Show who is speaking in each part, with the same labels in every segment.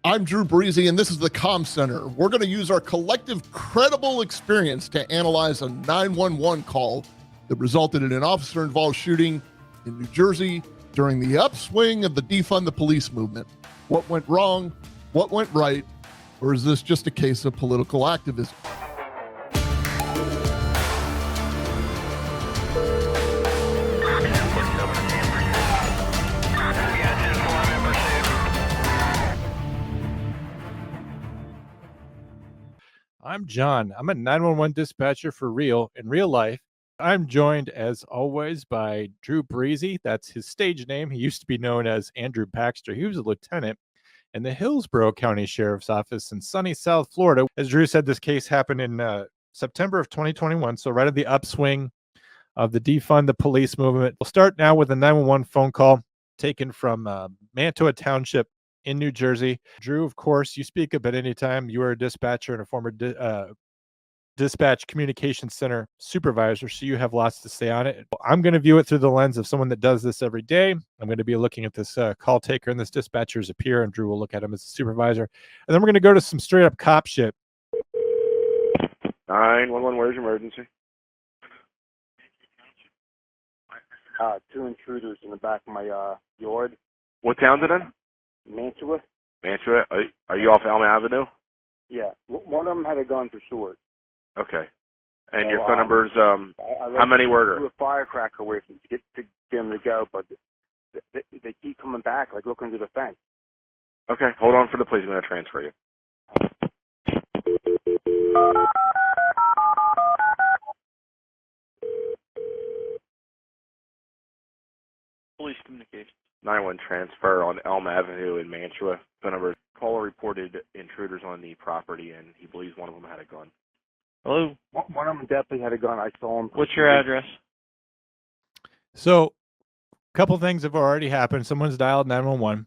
Speaker 1: I'm Drew Breezy, and this is the Comm Center. We're going to use our collective credible experience to analyze a 911 call that resulted in an officer-involved shooting in New Jersey during the upswing of the defund the police movement. What went wrong? What went right? Or is this just a case of political activism?
Speaker 2: I'm John. I'm a 911 dispatcher for real in real life. I'm joined, as always, by Drew Breezy. That's his stage name. He used to be known as Andrew Baxter. He was a lieutenant in the Hillsborough County Sheriff's Office in sunny South Florida. As Drew said, this case happened in September of 2021, so right at the upswing of the defund the police movement. We'll start now with a 911 phone call taken from Mantua Township in New Jersey. Drew, of course, you speak up at any time. You are a dispatcher and a former dispatch communication center supervisor, so you have lots to say on it. I'm going to view it through the lens of someone that does this every day. I'm going to be looking at this call taker and this dispatcher as a peer, and Drew will look at him as a supervisor. And then we're going to go to some straight up cop shit.
Speaker 3: 911, where's your emergency?
Speaker 4: Two intruders in the back of my yard.
Speaker 3: What town's it in?
Speaker 4: Mantua?
Speaker 3: Mantua? Are you off Elm Avenue?
Speaker 4: Yeah. One of them had a gun for sure.
Speaker 3: Okay. And your phone number's, how many were there?
Speaker 4: A firecracker away from to get them to go, but they keep coming back, like looking to the fence.
Speaker 3: Okay, hold on for the police. I'm going to transfer you.
Speaker 5: Police communications.
Speaker 3: 911 transfer on Elm Avenue in Mantua. Phone number. Caller reported intruders on the property, and he believes one of them had a gun.
Speaker 5: Hello?
Speaker 4: One of them definitely had a gun. I saw him.
Speaker 5: What's your address?
Speaker 2: So a couple things have already happened. Someone's dialed 911.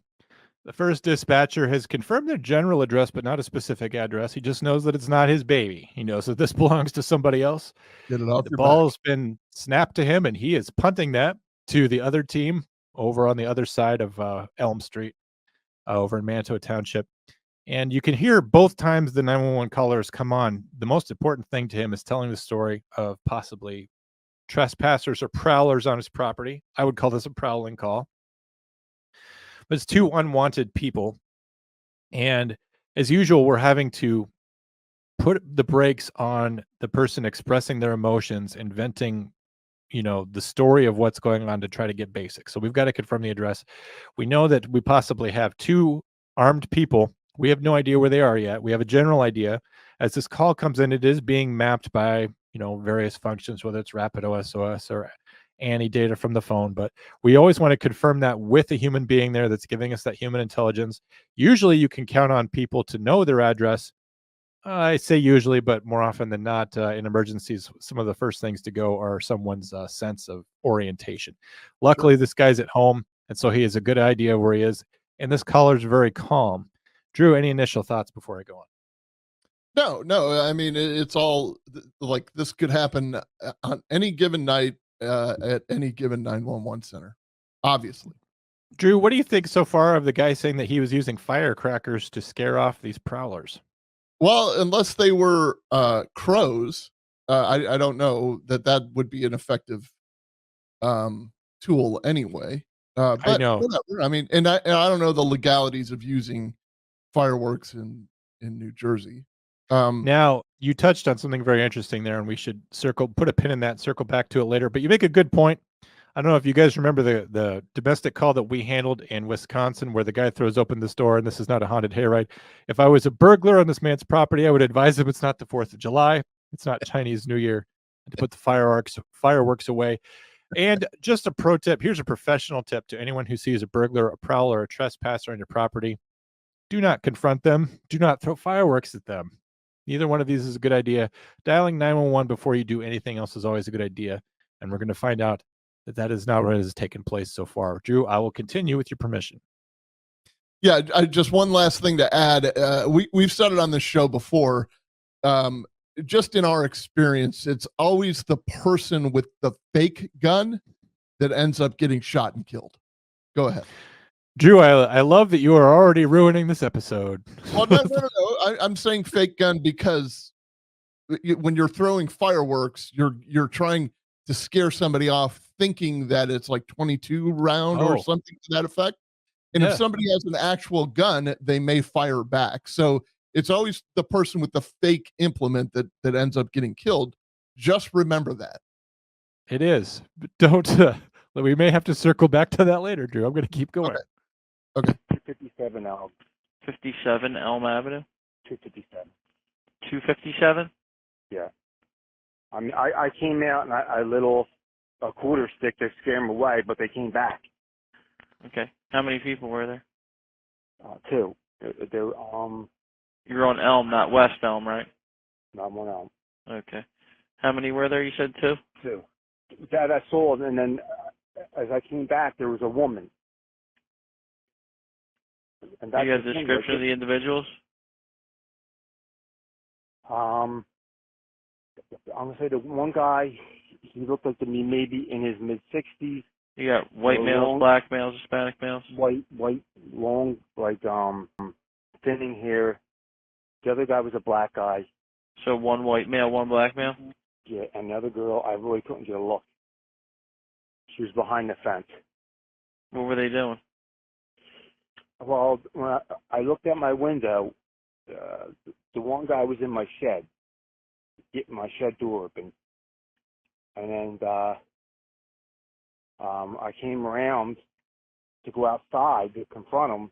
Speaker 2: The first dispatcher has confirmed their general address, but not a specific address. He just knows that it's not his baby. He knows that this belongs to somebody else.
Speaker 1: Get it off
Speaker 2: The
Speaker 1: your
Speaker 2: ball's
Speaker 1: back.
Speaker 2: been snapped to him, and he is punting that to the other team over on the other side of Elm Street over in Mantua Township. And you can hear both times the 911 callers come on. The most important thing to him is telling the story of possibly trespassers or prowlers on his property. I would call this a prowling call. But it's two unwanted people. And as usual, we're having to put the brakes on the person expressing their emotions and venting, the story of what's going on to try to get basics. So we've got to confirm the address. We know that we possibly have two armed people. We have no idea where they are yet. We have a general idea. As this call comes in, it is being mapped by, various functions, whether it's Rapid OSOS or ANI data from the phone. But we always want to confirm that with a human being there that's giving us that human intelligence. Usually you can count on people to know their address. I say usually, but more often than not, in emergencies, some of the first things to go are someone's sense of orientation. Luckily, This guy's at home, and so he has a good idea where he is. And this caller's very calm. Drew, any initial thoughts before I go on?
Speaker 1: No. I mean, it's all like this could happen on any given night at any given 911 center, obviously.
Speaker 2: Drew, what do you think so far of the guy saying that he was using firecrackers to scare off these prowlers?
Speaker 1: Well, unless they were crows, I don't know that would be an effective tool anyway. But
Speaker 2: I know.
Speaker 1: Whatever. I mean, and I don't know the legalities of using fireworks in New Jersey.
Speaker 2: Now, you touched on something very interesting there, and we should put a pin in that, circle back to it later. But you make a good point. I don't know if you guys remember the domestic call that we handled in Wisconsin where the guy throws open this door, and this is not a haunted hayride. If I was a burglar on this man's property, I would advise him it's not the 4th of July. It's not Chinese New Year, and to put the fireworks away. And just a pro tip, here's a professional tip to anyone who sees a burglar, a prowler, or a trespasser on your property. Do not confront them. Do not throw fireworks at them. Neither one of these is a good idea. Dialing 911 before you do anything else is always a good idea. And we're going to find out that is not what has taken place so far. Drew, I will continue with your permission.
Speaker 1: Yeah, just one last thing to add. We've said it on this show before. Just in our experience, it's always the person with the fake gun that ends up getting shot and killed. Go ahead.
Speaker 2: Drew, I love that you are already ruining this episode.
Speaker 1: Well, no. I'm saying fake gun because when you're throwing fireworks, you're trying to scare somebody off, thinking that it's like 22 round or
Speaker 2: Oh.
Speaker 1: something to that effect. And
Speaker 2: Yeah.
Speaker 1: if somebody has an actual gun, they may fire back. So it's always the person with the fake implement that ends up getting killed. Just remember that.
Speaker 2: It is. But don't. We may have to circle back to that later, Drew. I'm going to keep going.
Speaker 1: Okay.
Speaker 4: 257 Elm.
Speaker 5: 57 Elm Avenue.
Speaker 4: 257.
Speaker 5: 257.
Speaker 4: Yeah. I mean, I came out and I lit off a quarter stick to scare them away, but they came back.
Speaker 5: Okay. How many people were there?
Speaker 4: Two.
Speaker 5: You're on Elm, not West Elm, right?
Speaker 4: Not one Elm.
Speaker 5: Okay. How many were there? You said two?
Speaker 4: Two. That I saw, and then as I came back, there was a woman. And
Speaker 5: Do you have a description of the individuals?
Speaker 4: I'm gonna say the one guy, he looked like to me maybe in his mid-60s.
Speaker 5: You got white males, black males, Hispanic males?
Speaker 4: White, long, like thinning hair. The other guy was a black guy.
Speaker 5: So one white male, one black male?
Speaker 4: Yeah, and the other girl, I really couldn't get a look. She was behind the fence.
Speaker 5: What were they doing?
Speaker 4: Well, when I looked out my window, the one guy was in my shed, getting my shed door open. And then I came around to go outside to confront him.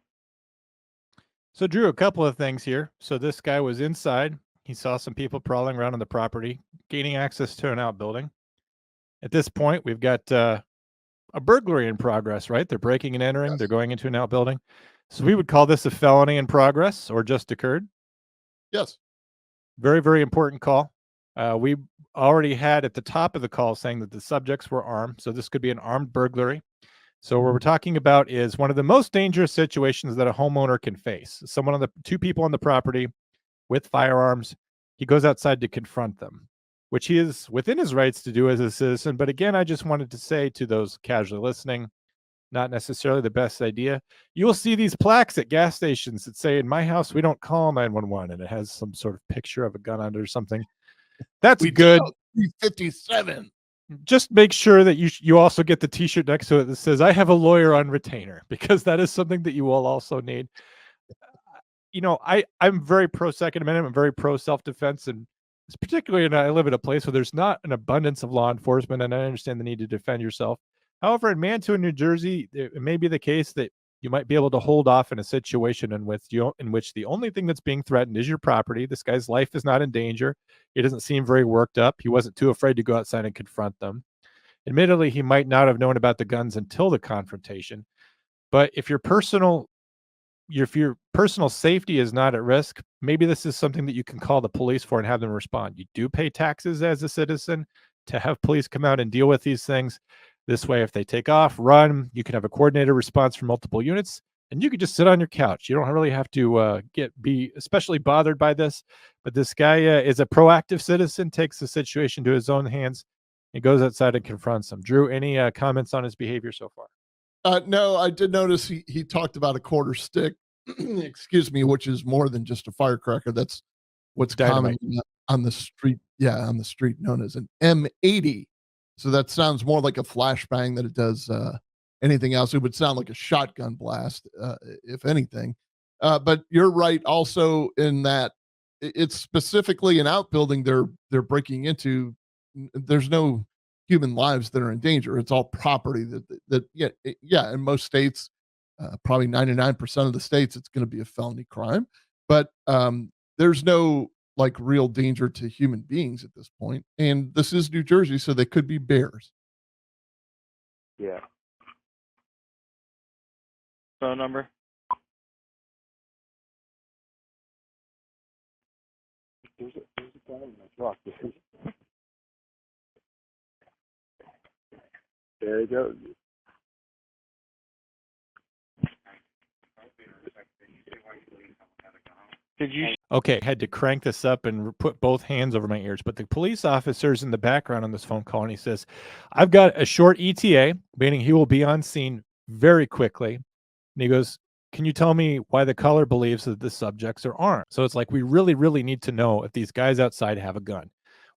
Speaker 2: So, Drew, a couple of things here. So this guy was inside. He saw some people prowling around on the property, gaining access to an outbuilding. At this point, we've got a burglary in progress, right? They're breaking and entering.
Speaker 1: Yes.
Speaker 2: They're going into an outbuilding. So we would call this a felony in progress or just occurred.
Speaker 1: Yes.
Speaker 2: Very, very important call. We already had at the top of the call saying that the subjects were armed. So this could be an armed burglary. So what we're talking about is one of the most dangerous situations that a homeowner can face. Someone on the two people on the property with firearms. He goes outside to confront them, which he is within his rights to do as a citizen. But again, I just wanted to say to those casually listening, not necessarily the best idea. You will see these plaques at gas stations that say, "In my house, we don't call 911," and it has some sort of picture of a gun on it or something. That's good.
Speaker 1: 357.
Speaker 2: Just make sure that you also get the T-shirt next to it that says, "I have a lawyer on retainer," because that is something that you will also need. You know, I'm very pro Second Amendment. I'm very pro self-defense, and it's particularly, and I live in a place where there's not an abundance of law enforcement, and I understand the need to defend yourself. However, in Mantua, New Jersey, it may be the case that you might be able to hold off in a situation in which the only thing that's being threatened is your property. This guy's life is not in danger. He doesn't seem very worked up. He wasn't too afraid to go outside and confront them. Admittedly, he might not have known about the guns until the confrontation. But if your personal safety is not at risk, maybe this is something that you can call the police for and have them respond. You do pay taxes as a citizen to have police come out and deal with these things. This way, if they take off, run, you can have a coordinated response from multiple units, and you can just sit on your couch. You don't really have to be especially bothered by this. But this guy is a proactive citizen, takes the situation to his own hands, and goes outside and confronts them. Drew, any comments on his behavior so far?
Speaker 1: No, I did notice he talked about a quarter stick, excuse me, which is more than just a firecracker. That's what's
Speaker 2: Dynamite.
Speaker 1: common on the street. Yeah, on the street, known as an M80. So that sounds more like a flashbang than it does anything else. It would sound like a shotgun blast, if anything. But you're right also in that it's specifically an outbuilding they're breaking into. There's no human lives that are in danger. It's all property that in most states, probably 99% of the states, it's going to be a felony crime. But there's no like real danger to human beings at this point. And this is New Jersey, so they could be bears.
Speaker 4: Yeah.
Speaker 5: Phone number?
Speaker 4: There's a guy in my truck. There you go.
Speaker 5: Did you?
Speaker 2: Okay, had to crank this up and put both hands over my ears. But the police officer's in the background on this phone call, and he says, "I've got a short ETA," meaning he will be on scene very quickly. And he goes, can you tell me why the caller believes that the subjects are armed? So it's like, we really, really need to know if these guys outside have a gun.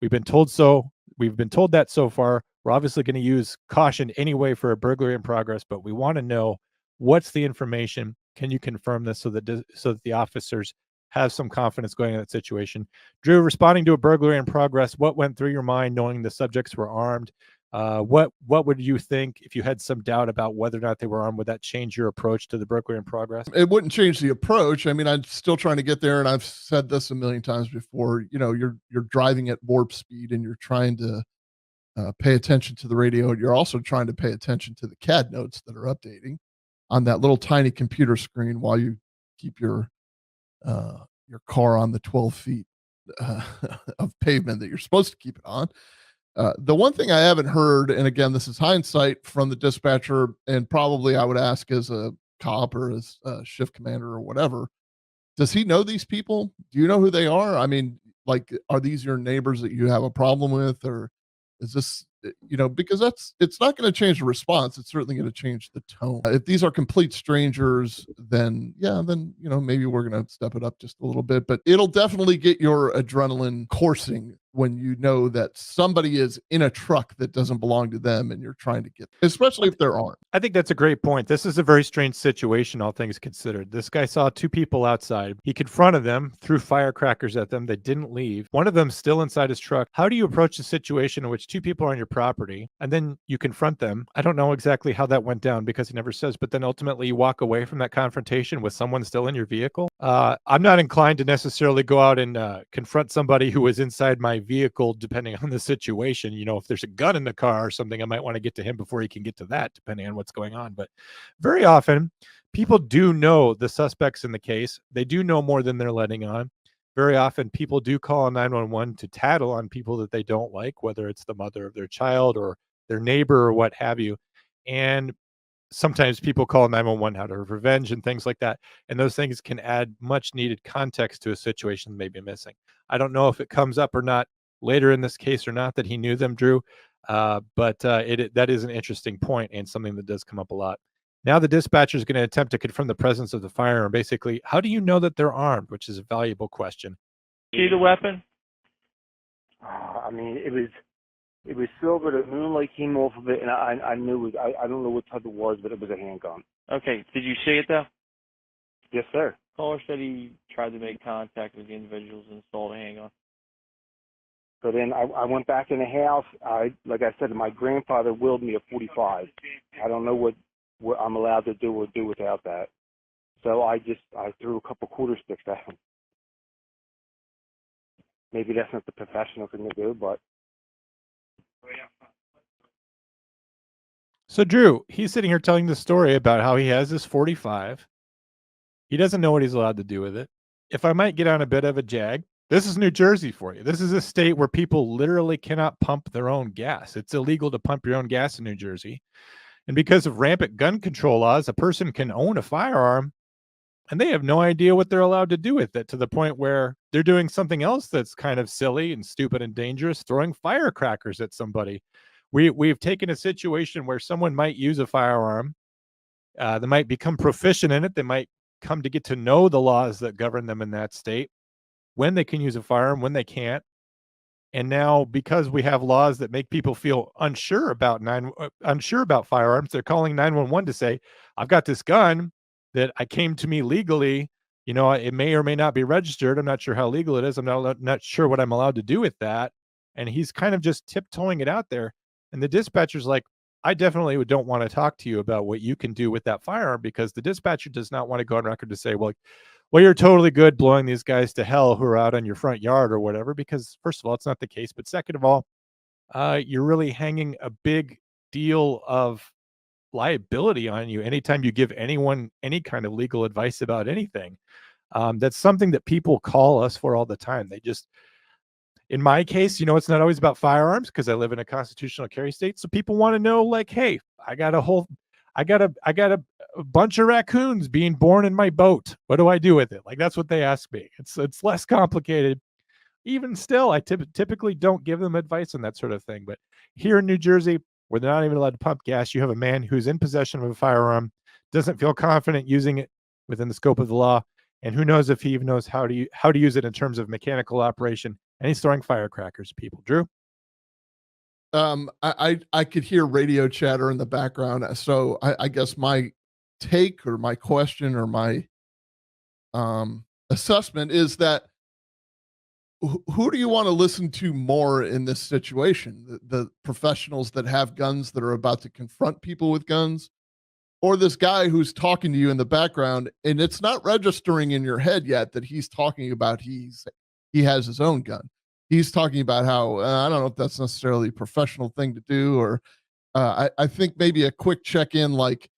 Speaker 2: We've been told so. We've been told that so far. We're obviously going to use caution anyway for a burglary in progress, but we want to know what's the information. Can you confirm this so that the officers have some confidence going in that situation? Drew, responding to a burglary in progress, what went through your mind knowing the subjects were armed? What would you think if you had some doubt about whether or not they were armed? Would that change your approach to the burglary in progress?
Speaker 1: It wouldn't change the approach. I mean, I'm still trying to get there, and I've said this a million times before. You know, you're driving at warp speed, and you're trying to pay attention to the radio. You're also trying to pay attention to the CAD notes that are updating on that little tiny computer screen while you keep your car on the 12 feet of pavement that you're supposed to keep it on. The one thing I haven't heard, and again, this is hindsight from the dispatcher, and probably I would ask as a cop or as a shift commander or whatever, does he know these people? Do you know who they are? I mean, like, are these your neighbors that you have a problem with, or is this, because it's not going to change the response. It's certainly going to change the tone. If these are complete strangers, then maybe we're going to step it up just a little bit, but it'll definitely get your adrenaline coursing when you know that somebody is in a truck that doesn't belong to them and you're trying to get, especially if they're armed.
Speaker 2: I think that's a great point. This is a very strange situation, all things considered. This guy saw two people outside. He confronted them, threw firecrackers at them. They didn't leave. One of them still inside his truck. How do you approach a situation in which two people are on your property and then you confront them? I don't know exactly how that went down because he never says, but then ultimately you walk away from that confrontation with someone still in your vehicle. I'm not inclined to necessarily go out and confront somebody who was inside my vehicle, depending on the situation. If there's a gun in the car or something, I might want to get to him before he can get to that, depending on what's going on. But very often people do know the suspects in the case. They do know more than they're letting on. Very often people do call 911 to tattle on people that they don't like, whether it's the mother of their child or their neighbor or what have you. And sometimes people call 911 out of revenge and things like that. And those things can add much needed context to a situation that may be missing. I don't know if it comes up or not later in this case or not that he knew them, Drew. But that is an interesting point and something that does come up a lot. Now the dispatcher is going to attempt to confirm the presence of the firearm. Basically, how do you know that they're armed? Which is a valuable question.
Speaker 5: See the weapon?
Speaker 4: I mean, it was silver. The moonlight came off of it, and I knew it. I don't know what type it was, but it was a handgun.
Speaker 5: Okay. Did you see it, though?
Speaker 4: Yes, sir.
Speaker 5: Caller said he tried to make contact with the individuals and installed a handgun.
Speaker 4: So then I went back in the house. Like I said, my grandfather willed me a 45. I don't know what I'm allowed to do or do without that. So I threw a couple quarter sticks at him. Maybe that's not the professional thing to do, but.
Speaker 2: So Drew, he's sitting here telling the story about how he has this 45. He doesn't know what he's allowed to do with it. If I might get on a bit of a jag, this is New Jersey for you. This is a state where people literally cannot pump their own gas. It's illegal to pump your own gas in New Jersey. And because of rampant gun control laws, a person can own a firearm and they have no idea what they're allowed to do with it, to the point where they're doing something else that's kind of silly and stupid and dangerous, throwing firecrackers at somebody. We've taken a situation where someone might use a firearm. They might become proficient in it. They might come to get to know the laws that govern them in that state, when they can use a firearm, when they can't. And now, because we have laws that make people feel unsure about firearms, they're calling 911 to say, I've got this gun that I came to me legally. It may or may not be registered. I'm not sure how legal it is. I'm not sure what I'm allowed to do with that. And he's kind of just tiptoeing it out there. And the dispatcher's like, I definitely don't want to talk to you about what you can do with that firearm, because the dispatcher does not want to go on record to say, well, you're totally good blowing these guys to hell who are out on your front yard or whatever, because first of all, it's not the case. But second of all, you're really hanging a big deal of liability on you anytime you give anyone any kind of legal advice about anything. That's something that people call us for all the time. They just, in my case, it's not always about firearms because I live in a constitutional carry state. So people want to know, like, hey, I got a bunch of raccoons being born in my boat. What do I do with it? Like, that's what they ask me. It's less complicated. Even still, I typically don't give them advice on that sort of thing. But here in New Jersey, where they're not even allowed to pump gas, you have a man who's in possession of a firearm, doesn't feel confident using it within the scope of the law, and who knows if he even knows how to use it in terms of mechanical operation. And he's throwing firecrackers at people. Drew?
Speaker 1: I could hear radio chatter in the background, so I guess my take or my question or my assessment is that who do you want to listen to more in this situation? The professionals that have guns that are about to confront people with guns, or this guy who's talking to you in the background and it's not registering in your head yet that he's talking about he has his own gun. He's talking about how I don't know if that's necessarily a professional thing to do, or I think maybe a quick check-in like,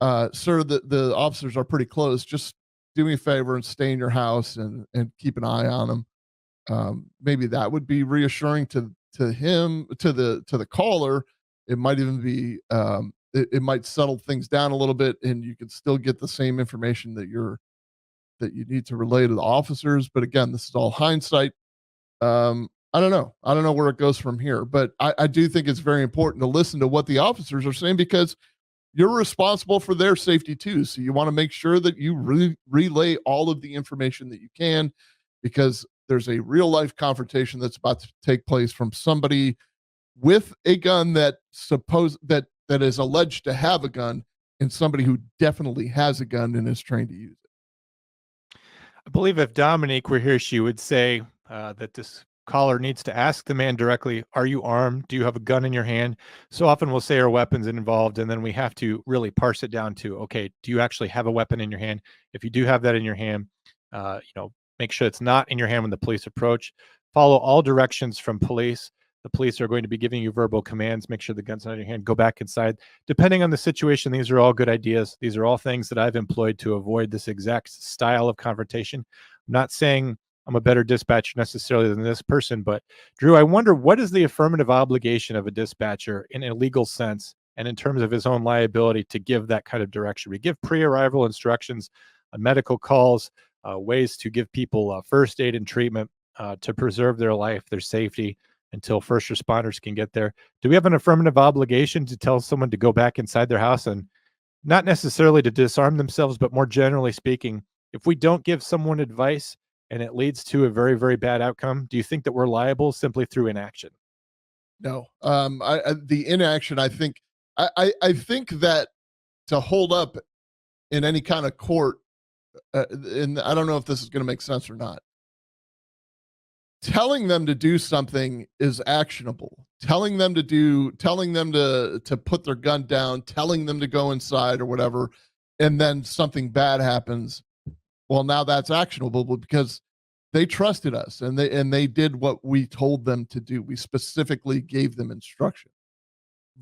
Speaker 1: sir, the officers are pretty close. Just do me a favor and stay in your house and keep an eye on them. Maybe that would be reassuring to him, to the caller. It might even be it might settle things down a little bit, and you can still get the same information that you need to relay to the officers. But again, this is all hindsight. I don't know where it goes from here, but I do think it's very important to listen to what the officers are saying, because you're responsible for their safety too. So you want to make sure that you relay all of the information that you can, because there's a real life confrontation that's about to take place from somebody with a gun that is alleged to have a gun, and somebody who definitely has a gun and is trained to use it.
Speaker 2: I believe if Dominique were here, she would say that this caller needs to ask the man directly, are you armed? Do you have a gun in your hand? So often we'll say are weapons involved, and then we have to really parse it down to, okay, do you actually have a weapon in your hand? If you do have that in your hand, make sure it's not in your hand when the police approach. Follow all directions from police. The police are going to be giving you verbal commands. Make sure the gun's not in your hand. Go back inside. Depending on the situation, these are all good ideas. These are all things that I've employed to avoid this exact style of confrontation. I'm not saying I'm a better dispatcher necessarily than this person, but Drew, I wonder, what is the affirmative obligation of a dispatcher in a legal sense and in terms of his own liability to give that kind of direction? We give pre-arrival instructions on medical calls, ways to give people first aid and treatment to preserve their life, their safety, until first responders can get there. Do we have an affirmative obligation to tell someone to go back inside their house, and not necessarily to disarm themselves, but more generally speaking, if we don't give someone advice and it leads to a very, very bad outcome, do you think that we're liable simply through inaction?
Speaker 1: No. The inaction, I think that to hold up in any kind of court, and I don't know if this is going to make sense or not, telling them to do something is actionable. Telling them to put their gun down, telling them to go inside or whatever, and then something bad happens. Well, now that's actionable because they trusted us and they did what we told them to do. We specifically gave them instruction,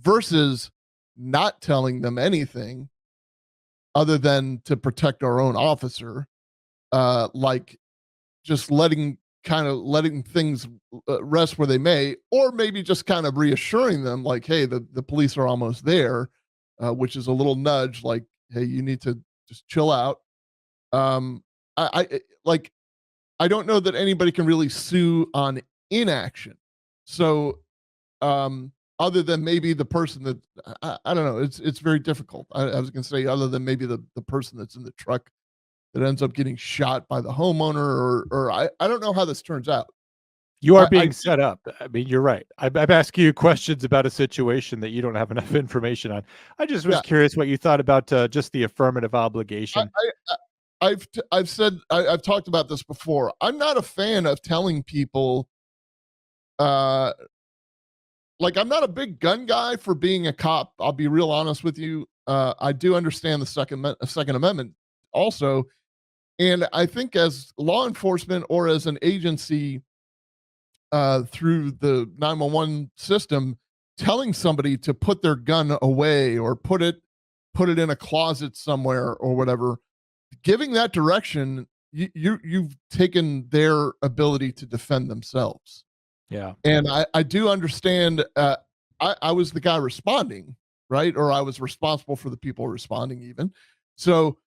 Speaker 1: versus not telling them anything other than to protect our own officer, like just letting things rest where they may, or maybe just kind of reassuring them like, hey, the police are almost there, which is a little nudge like, hey, you need to just chill out. I don't know that anybody can really sue on inaction. So, other than maybe the person that I don't know, it's very difficult. I was going to say, other than maybe the person that's in the truck that ends up getting shot by the homeowner, or I don't know how this turns out.
Speaker 2: You are being set up. I mean, you're right. I'm asking you questions about a situation that you don't have enough information on. I just was curious what you thought about just the affirmative obligation.
Speaker 1: I've talked about this before. I'm not a fan of telling people, like, I'm not a big gun guy for being a cop. I'll be real honest with you. I do understand the Second Amendment also. And I think as law enforcement or as an agency, through the 911 system, telling somebody to put their gun away or put it in a closet somewhere or whatever, giving that direction, you've taken their ability to defend themselves.
Speaker 2: Yeah.
Speaker 1: And I do understand. I was the guy responding, right? Or I was responsible for the people responding even. So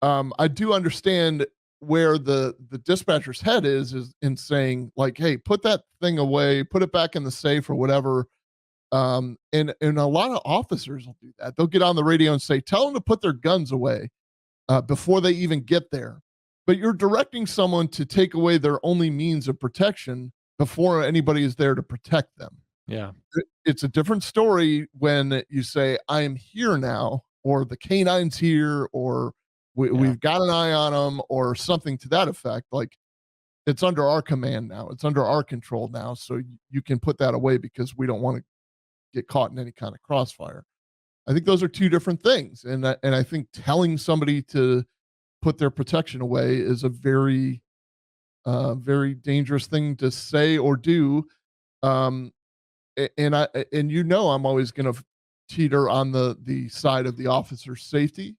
Speaker 1: I do understand where the dispatcher's head is in saying like, hey, put that thing away, put it back in the safe or whatever. And a lot of officers will do that. They'll get on the radio and say, tell them to put their guns away before they even get there. But you're directing someone to take away their only means of protection before anybody is there to protect them.
Speaker 2: Yeah.
Speaker 1: It's a different story when you say, I am here now, or the canine's here, or we've got an eye on them, or something to that effect. Like, it's under our command now. It's under our control now. So you can put that away because we don't want to get caught in any kind of crossfire. I think those are two different things. And I think telling somebody to put their protection away is a very, very dangerous thing to say or do. And I'm always going to teeter on the side of the officer's safety,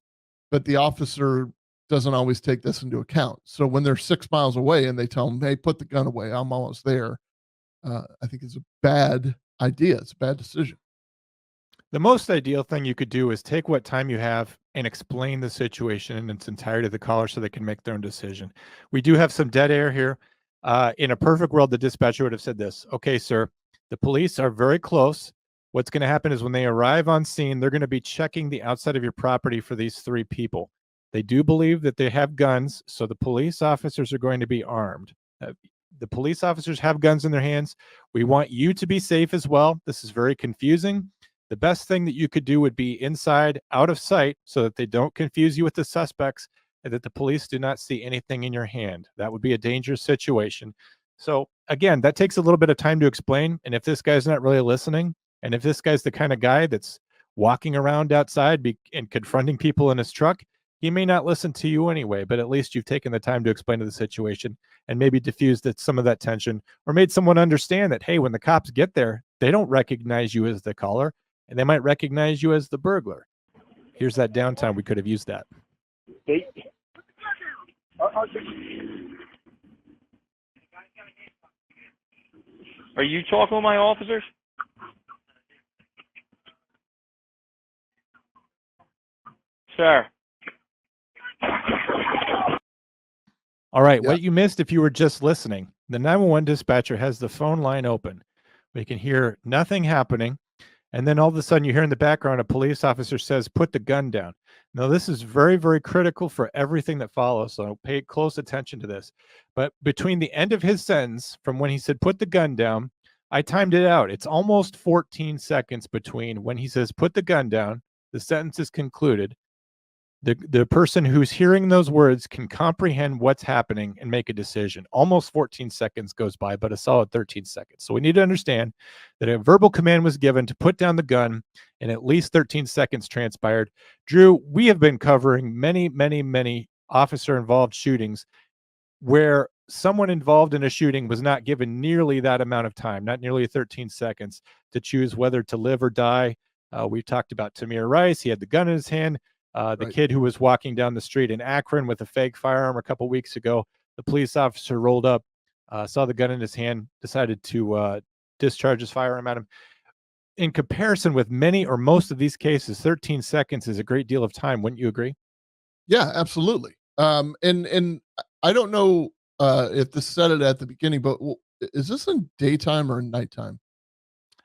Speaker 1: but the officer doesn't always take this into account. So when they're 6 miles away and they tell them, hey, put the gun away, I'm almost there, I think it's a bad idea. It's a bad decision.
Speaker 2: The most ideal thing you could do is take what time you have and explain the situation in its entirety to the caller so they can make their own decision. We do have some dead air here. In a perfect world, the dispatcher would have said this. Okay, sir, the police are very close. What's going to happen is when they arrive on scene, they're going to be checking the outside of your property for these 3 people. They do believe that they have guns, so the police officers are going to be armed. The police officers have guns in their hands. We want you to be safe as well. This is very confusing. The best thing that you could do would be inside, out of sight, so that they don't confuse you with the suspects and that the police do not see anything in your hand. That would be a dangerous situation. So again, that takes a little bit of time to explain. And if this guy's not really listening, and if this guy's the kind of guy that's walking around outside and confronting people in his truck, he may not listen to you anyway, but at least you've taken the time to explain to the situation and maybe diffused some of that tension, or made someone understand that, hey, when the cops get there, they don't recognize you as the caller, and they might recognize you as the burglar. Here's that downtime. We could have used that.
Speaker 5: Are you talking with my officers? Sir.
Speaker 2: All right. Yeah. What you missed if you were just listening, the 911 dispatcher has the phone line open. We can hear nothing happening. And then all of a sudden you hear in the background, a police officer says, put the gun down. Now, this is very, very critical for everything that follows. So pay close attention to this. But between the end of his sentence, from when he said, put the gun down, I timed it out. It's almost 14 seconds between when he says, put the gun down, the sentence is concluded. The person who's hearing those words can comprehend what's happening and make a decision. Almost 14 seconds goes by, but a solid 13 seconds. So we need to understand that a verbal command was given to put down the gun, and at least 13 seconds transpired. Drew, we have been covering many, many, many officer-involved shootings where someone involved in a shooting was not given nearly that amount of time, not nearly 13 seconds, to choose whether to live or die. We've talked about Tamir Rice. He had the gun in his hand. The kid who was walking down the street in Akron with a fake firearm a couple weeks ago, the police officer rolled up, saw the gun in his hand, decided to discharge his firearm at him. In comparison with many or most of these cases, 13 seconds is a great deal of time. Wouldn't you agree?
Speaker 1: Yeah, absolutely. And I don't know if this said it at the beginning, but is this in daytime or nighttime?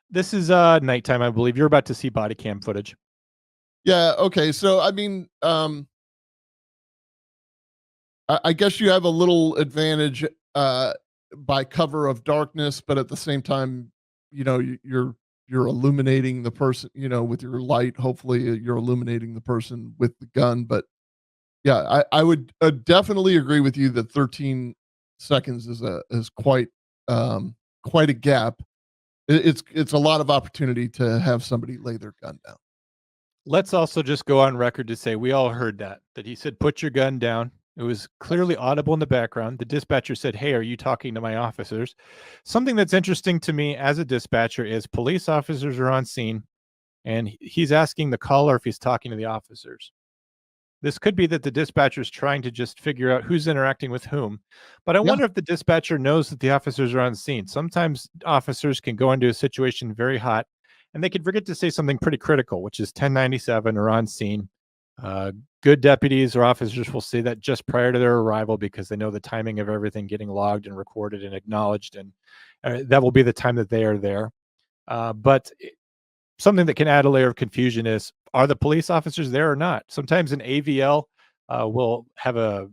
Speaker 2: This is nighttime, I believe. You're about to see body cam footage.
Speaker 1: Yeah. Okay. So, I mean, I guess you have a little advantage by cover of darkness, but at the same time, you're illuminating the person, with your light. Hopefully you're illuminating the person with the gun. But yeah, I would definitely agree with you that 13 seconds is quite a gap. It's a lot of opportunity to have somebody lay their gun down.
Speaker 2: Let's also just go on record to say we all heard that he said, put your gun down. It was clearly audible in the background. The dispatcher said, hey, are you talking to my officers? Something that's interesting to me as a dispatcher is police officers are on scene, and he's asking the caller if he's talking to the officers. This could be that the dispatcher is trying to just figure out who's interacting with whom. But I wonder if the dispatcher knows that the officers are on scene. Sometimes officers can go into a situation very hot, and they could forget to say something pretty critical, which is 1097 or on scene. Good deputies or officers will say that just prior to their arrival because they know the timing of everything getting logged and recorded and acknowledged, and that will be the time that they are there. But something that can add a layer of confusion is, are the police officers there or not? Sometimes an AVL will have a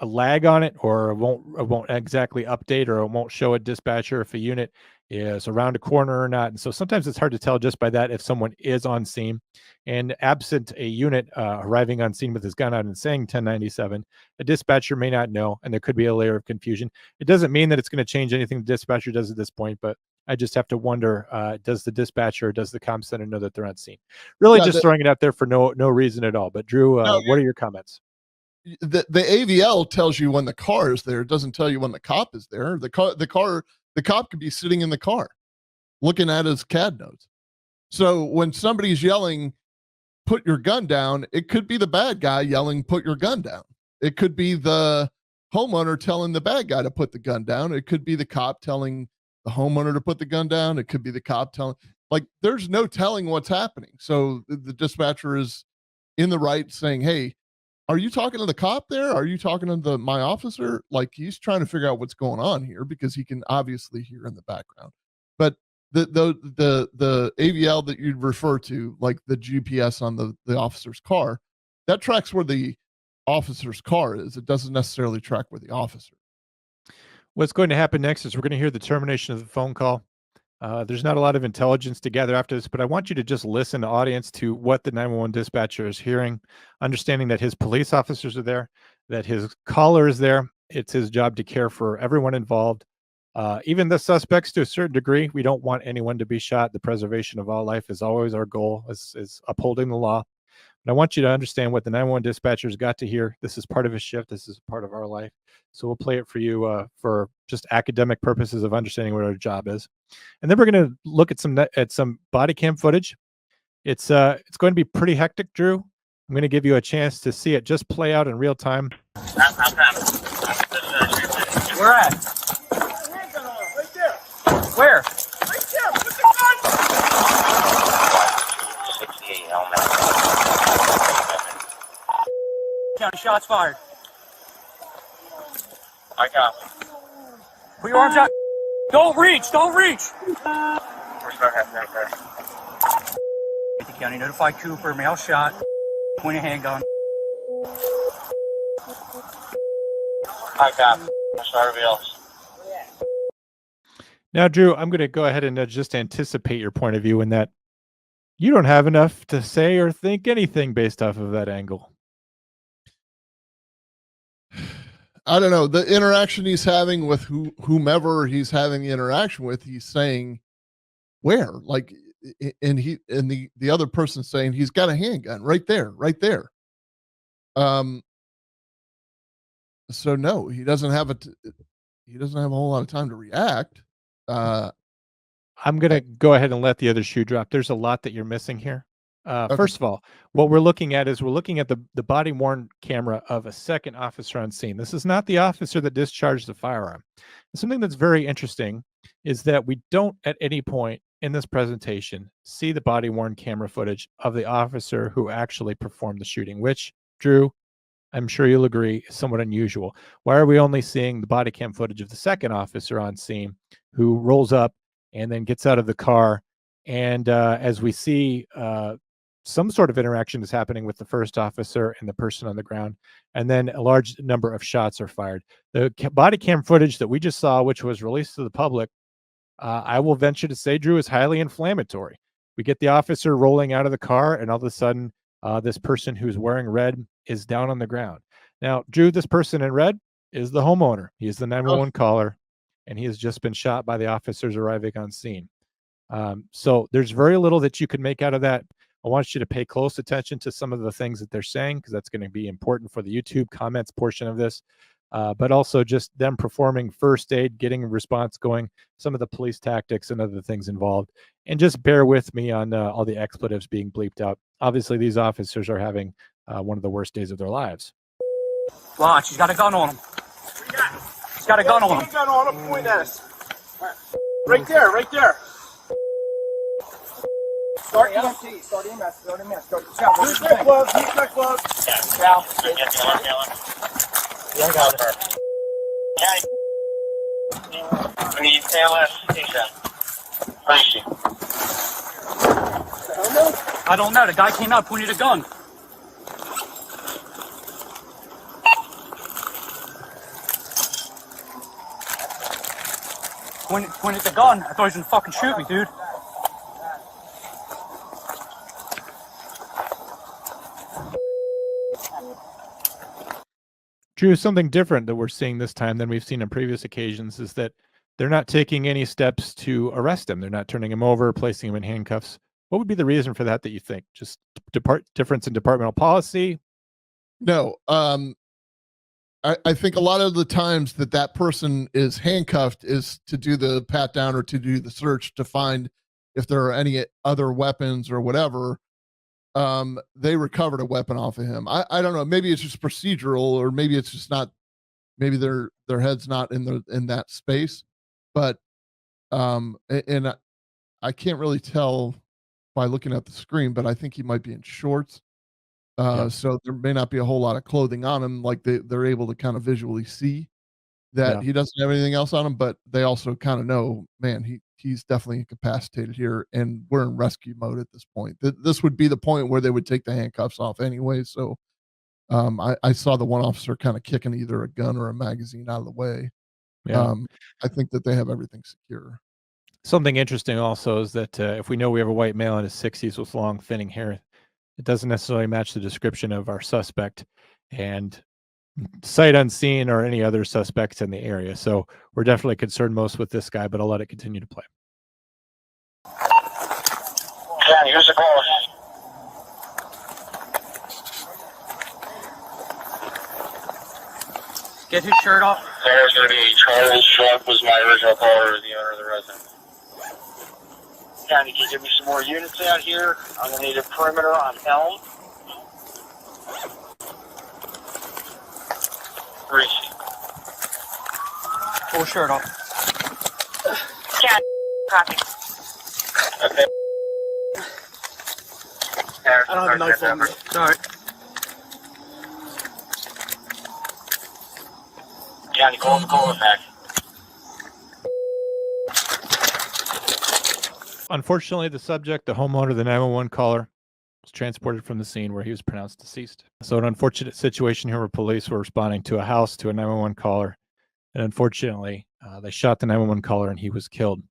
Speaker 2: lag on it, or it won't exactly update, or it won't show a dispatcher if a unit is around a corner or not. And so sometimes it's hard to tell just by that if someone is on scene. And absent a unit arriving on scene with his gun out and saying 1097, a dispatcher may not know, and there could be a layer of confusion. It doesn't mean that it's going to change anything the dispatcher does at this point, but I just have to wonder, does the dispatcher, does the comm center know that they're on scene? Really, just throwing it out there for no reason at all. But Drew, what are your comments?
Speaker 1: The AVL tells you when the car is there. It doesn't tell you when the cop is there. The cop could be sitting in the car looking at his CAD notes. So when somebody's yelling, put your gun down, it could be the bad guy yelling, put your gun down. It could be the homeowner telling the bad guy to put the gun down. It could be the cop telling the homeowner to put the gun down. It could be the cop telling, like, there's no telling what's happening. So the dispatcher is in the right saying, hey, are you talking to the cop there? Are you talking to my officer? Like, he's trying to figure out what's going on here because he can obviously hear in the background. But the AVL that you'd refer to, like the GPS on the officer's car, that tracks where the officer's car is. It doesn't necessarily track where the officer.
Speaker 2: What's going to happen next is we're going to hear the termination of the phone call. There's not a lot of intelligence to gather after this, but I want you to just listen, to audience, to what the 911 dispatcher is hearing, understanding that his police officers are there, that his caller is there. It's his job to care for everyone involved, even the suspects to a certain degree. We don't want anyone to be shot. The preservation of all life is always our goal, is upholding the law. And I want you to understand what the 911 dispatchers got to hear. This is part of his shift. This is part of our life. So we'll play it for you for just academic purposes of understanding what our job is. And then we're going to look at some body cam footage. It's going to be pretty hectic, Drew. I'm going to give you a chance to see it just play out in real time.
Speaker 6: Where at? Right there. Where? Right there. Put the gun. 68 helmet. County shots fired. I got it. Put your arms out. Don't reach. Don't reach. Where's our head right there? The county notified Cooper. Male shot. Point a handgun. I got it. Sorry, else.
Speaker 2: Now, Drew, I'm going to go ahead and just anticipate your point of view in that you don't have enough to say or think anything based off of that angle.
Speaker 1: I don't know. The interaction he's having with whomever he's having the interaction with, he's saying where, like, and the other person saying he's got a handgun right there. So no, he doesn't have a whole lot of time to react.
Speaker 2: I'm going to go ahead and let the other shoe drop. There's a lot that you're missing here.
Speaker 1: Okay.
Speaker 2: First of all, what we're looking at is the body worn camera of a second officer on scene. This is not the officer that discharged the firearm. And something that's very interesting is that we don't at any point in this presentation see the body worn camera footage of the officer who actually performed the shooting, which, Drew, I'm sure you'll agree, is somewhat unusual. Why are we only seeing the body cam footage of the second officer on scene who rolls up and then gets out of the car? And as we see, some sort of interaction is happening with the first officer and the person on the ground, and then a large number of shots are fired. The body cam footage that we just saw, which was released to the public, I will venture to say, Drew, is highly inflammatory. We get the officer rolling out of the car, and all of a sudden, this person who's wearing red is down on the ground. Now, Drew, this person in red is the homeowner. He is the 911 caller, and he has just been shot by the officers arriving on scene. So there's very little that you can make out of that. I want you to pay close attention to some of the things that they're saying, because that's going to be important for the YouTube comments portion of this, but also just them performing first aid, getting a response going, some of the police tactics and other things involved. And just bear with me on all the expletives being bleeped out. Obviously, these officers are having one of the worst days of their lives.
Speaker 6: Watch, he's got a gun on him. He's got a gun on him.
Speaker 7: Gun on him, point at us. Right there. Start EMT, start EMS, start EMS, start Chow. Use that glove,
Speaker 6: Yeah, Chow.
Speaker 7: Yeah, I got it.
Speaker 6: Okay. We need KLS station. Thank you. I don't know. The guy came out, pointed a gun. Pointed the gun. I thought he was gonna fucking shoot me, dude.
Speaker 2: Drew, something different that we're seeing this time than we've seen on previous occasions is that they're not taking any steps to arrest him. They're not turning him over, placing him in handcuffs. What would be the reason for that you think? Just difference in departmental policy?
Speaker 1: No. I think a lot of the times that person is handcuffed is to do the pat down or to do the search to find if there are any other weapons or whatever. They recovered a weapon off of him. I don't know. Maybe it's just procedural, or maybe it's just not. Maybe their head's not in that space. But and I can't really tell by looking at the screen, but I think he might be in shorts. So there may not be a whole lot of clothing on him. Like they're able to kind of visually see that he doesn't have anything else on him, but they also kind of know, man, he's definitely incapacitated here, and we're in rescue mode at this point. This would be the point where they would take the handcuffs off anyway. So I saw the one officer kind of kicking either a gun or a magazine out of the way.
Speaker 2: Yeah.
Speaker 1: I think that they have everything secure.
Speaker 2: Something interesting also is that if we know we have a white male in his 60s with long, thinning hair, it doesn't necessarily match the description of our suspect and sight unseen or any other suspects in the area. So we're definitely concerned most with this guy, but I'll let it continue to play.
Speaker 8: Yeah, here's the call.
Speaker 6: Get his shirt off.
Speaker 8: There's going to be Charles Trump was my original caller, the owner of the residence. County, can you give me some more units out here? I'm going to need a perimeter on Elm. Reach.
Speaker 6: Pull shirt off.
Speaker 8: Yeah, copy. Okay.
Speaker 6: I don't have a knife on me. Sorry.
Speaker 8: County, call it back.
Speaker 2: Unfortunately, the subject, the homeowner, the 911 caller, was transported from the scene where he was pronounced deceased. So an unfortunate situation here where police were responding to a house, to a 911 caller, and unfortunately, they shot the 911 caller and he was killed.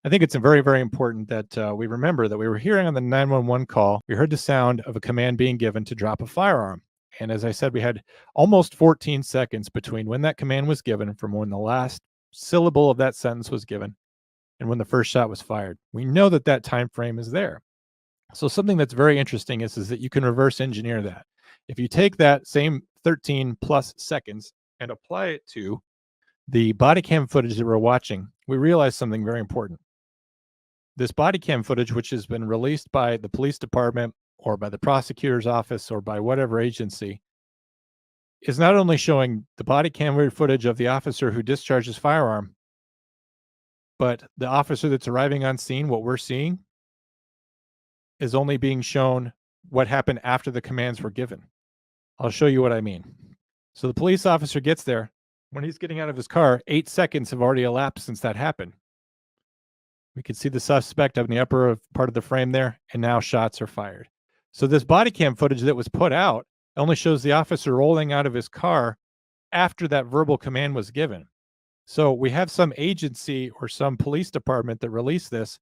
Speaker 2: I think it's very, very important that we remember that we were hearing on the 911 call, we heard the sound of a command being given to drop a firearm. And as I said, we had almost 14 seconds between when that command was given from when the last syllable of that sentence was given and when the first shot was fired. We know that that time frame is there. So something that's very interesting is that you can reverse engineer that. If you take that same 13 plus seconds and apply it to the body cam footage that we're watching, we realize something very important. This body cam footage, which has been released by the police department or by the prosecutor's office or by whatever agency, is not only showing the body cam footage of the officer who discharged his firearm, but the officer that's arriving on scene, what we're seeing, is only being shown what happened after the commands were given. I'll show you what I mean. So the police officer gets there. When he's getting out of his car, 8 seconds have already elapsed since that happened. We can see the suspect up in the upper part of the frame there, and now shots are fired. So this body cam footage that was put out only shows the officer rolling out of his car after that verbal command was given. So we have some agency or some police department that released this,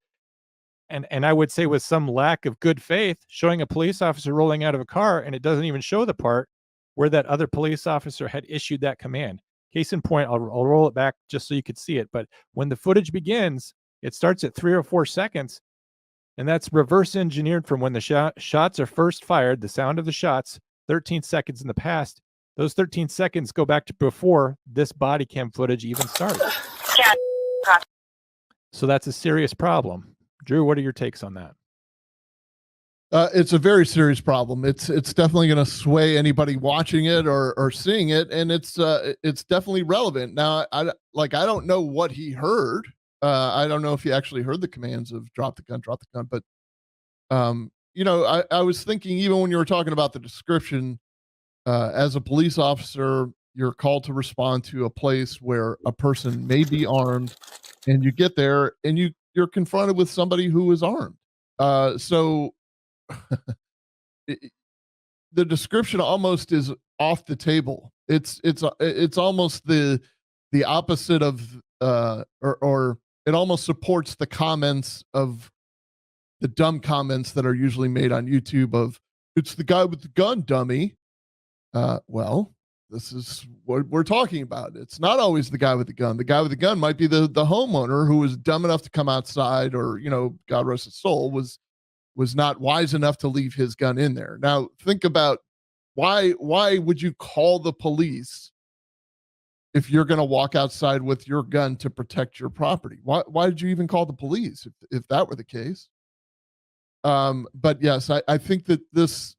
Speaker 2: and I would say with some lack of good faith, showing a police officer rolling out of a car, and it doesn't even show the part where that other police officer had issued that command. Case in point, I'll roll it back just so you could see it. But when the footage begins, it starts at 3 or 4 seconds, and that's reverse engineered from when the shots are first fired, the sound of the shots, 13 seconds in the past. Those 13 seconds go back to before this body cam footage even started. So that's a serious problem. Drew, what are your takes on that?
Speaker 1: It's a very serious problem. It's definitely going to sway anybody watching it or seeing it, and it's definitely relevant. Now, I don't know what he heard. I don't know if he actually heard the commands of drop the gun, but I was thinking, even when you were talking about the description, as a police officer, you're called to respond to a place where a person may be armed, and you get there and you're confronted with somebody who is armed. So the description almost is off the table. It's almost the opposite of or it almost supports the comments of the dumb comments that are usually made on YouTube of, it's the guy with the gun, dummy. Well, this is what we're talking about. It's not always the guy with the gun. The guy with the gun might be the homeowner who was dumb enough to come outside, or, you know, God rest his soul, was not wise enough to leave his gun in there. Now think about why would you call the police if you're going to walk outside with your gun to protect your property? Why did you even call the police if that were the case? But yes, I think that this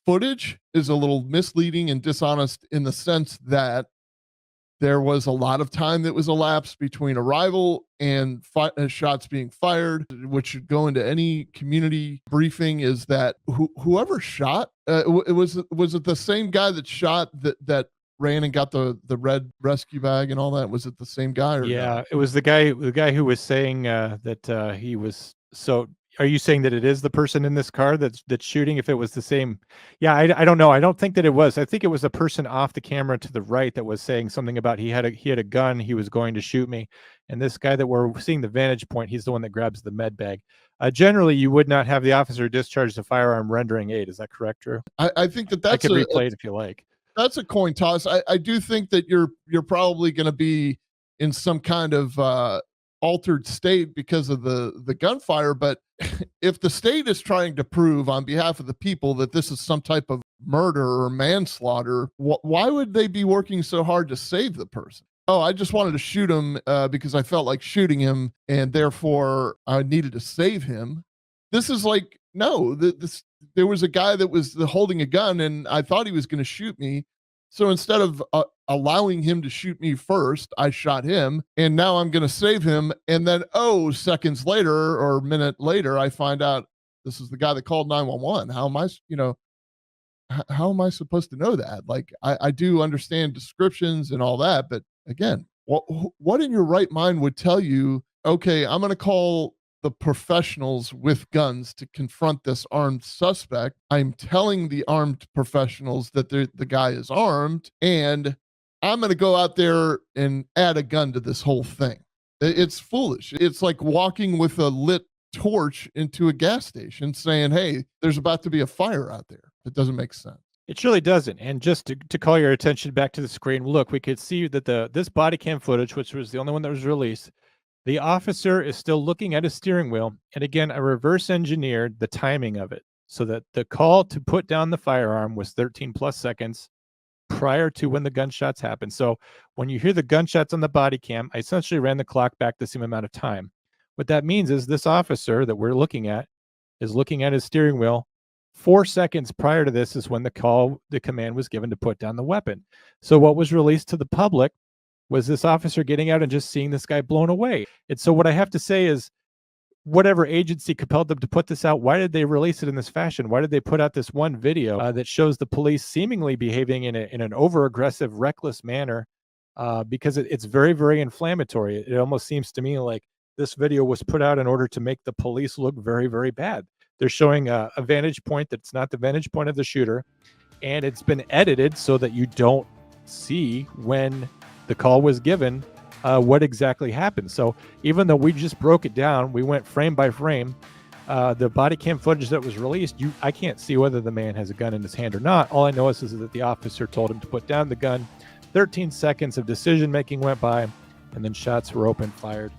Speaker 1: footage is a little misleading and dishonest in the sense that there was a lot of time that was elapsed between arrival and shots being fired, which should go into any community briefing, is that whoever shot, was it the same guy that shot that ran and got the red rescue bag and all that? Was it the same guy? Or
Speaker 2: Yeah,
Speaker 1: no?
Speaker 2: it was the guy who was saying that he was. So are you saying that it is the person in this car that's shooting? If it was the same, yeah, I don't know. I don't think that it was. I think it was a person off the camera to the right that was saying something about he had a gun, he was going to shoot me, and this guy that we're seeing the vantage point, he's the one that grabs the med bag. Generally, you would not have the officer discharge the firearm rendering aid. Is that correct, Drew?
Speaker 1: I think that's
Speaker 2: I could replay it if you like.
Speaker 1: That's a coin toss. I do think that you're probably going to be in some kind of altered state because of the gunfire. But if the state is trying to prove on behalf of the people that this is some type of murder or manslaughter, why would they be working so hard to save the person? Oh, I just wanted to shoot him because I felt like shooting him, and therefore I needed to save him. This is like, no, there was a guy that was holding a gun, and I thought he was going to shoot me. So instead of allowing him to shoot me first, I shot him, and now I'm going to save him. And then, seconds later or a minute later, I find out this is the guy that called 911. How am I supposed to know that? Like, I do understand descriptions and all that, but again, what in your right mind would tell you, okay, I'm going to call the professionals with guns to confront this armed suspect. I'm telling the armed professionals that the guy is armed, and I'm going to go out there and add a gun to this whole thing. It's foolish. It's like walking with a lit torch into a gas station saying, hey, there's about to be a fire out there. It doesn't make sense.
Speaker 2: It surely doesn't. And just to call your attention back to the screen, look, we could see that this body cam footage, which was the only one that was released, the officer is still looking at his steering wheel. And again, I reverse engineered the timing of it so that the call to put down the firearm was 13 plus seconds prior to when the gunshots happened. So when you hear the gunshots on the body cam, I essentially ran the clock back the same amount of time. What that means is this officer that we're looking at is looking at his steering wheel. 4 seconds prior to this is when the command was given to put down the weapon. So what was released to the public was this officer getting out and just seeing this guy blown away. And so what I have to say is, whatever agency compelled them to put this out, why did they release it in this fashion? Why did they put out this one video that shows the police seemingly behaving in an over-aggressive, reckless manner? Because it's very, very inflammatory. It almost seems to me like this video was put out in order to make the police look very, very bad. They're showing a vantage point that's not the vantage point of the shooter, and it's been edited so that you don't see when the call was given what exactly happened. So even though we just broke it down, we went frame by frame, the body cam footage that was released, I can't see whether the man has a gun in his hand or not. All I know is that the officer told him to put down the gun. 13 seconds of decision making went by, and then shots were fired.